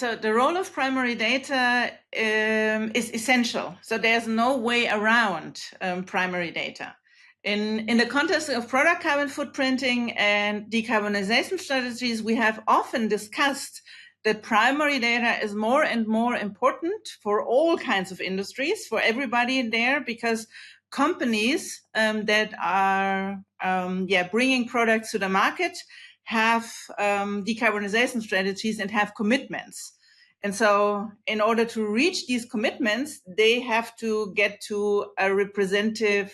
So the role of primary data is essential. So there's no way around primary data. In the context of product carbon footprinting and decarbonization strategies, we have often discussed that primary data is more and more important for all kinds of industries, for everybody in there, because companies that are bringing products to the market have decarbonization strategies and have commitments. And so in order to reach these commitments, they have to get to a representative,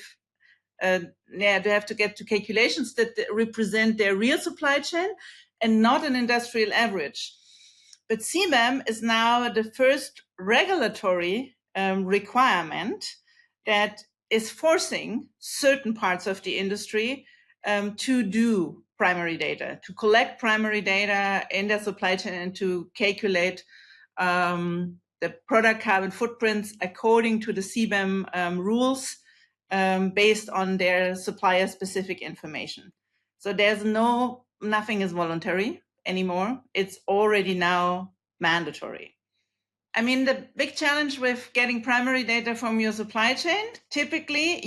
they have to get to calculations that represent their real supply chain and not an industrial average. But CBAM is now the first regulatory requirement that is forcing certain parts of the industry to do primary data, to collect primary data in their supply chain and to calculate the product carbon footprints according to the CBAM rules based on their supplier-specific information. So there's nothing is voluntary anymore. It's already now mandatory. I mean, the big challenge with getting primary data from your supply chain, typically,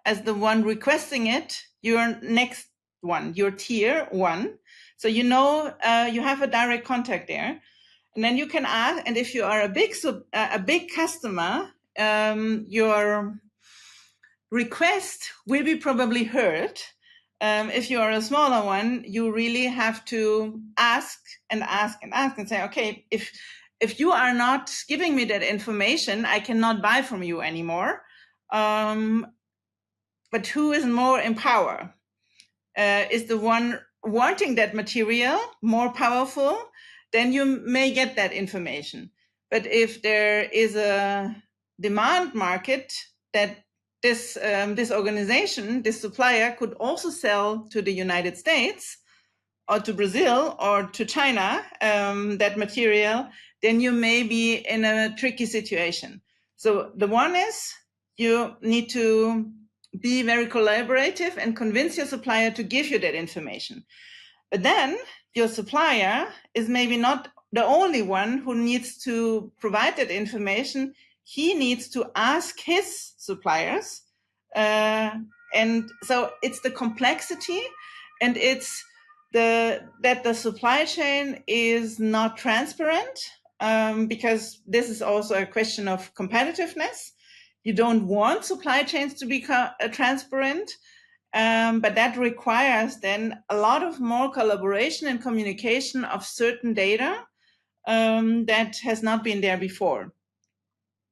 as the one requesting it, your next one, your tier one. So you have a direct contact there. And then you can ask, and if you are a big customer, your request will be probably heard. If you are a smaller one, you really have to ask and say, okay, if you are not giving me that information, I cannot buy from you anymore. But who is more in power? Is the one wanting that material more powerful? Then you may get that information. But if there is a demand market that this organization, this supplier could also sell to the United States or to Brazil or to China, that material, then you may be in a tricky situation. So the one is you need to be very collaborative and convince your supplier to give you that information. But then your supplier is maybe not the only one who needs to provide that information. He needs to ask his suppliers. And so it's the complexity, and it's that the supply chain is not transparent, because this is also a question of competitiveness. You don't want supply chains to be transparent, but that requires then a lot of more collaboration and communication of certain data that has not been there before.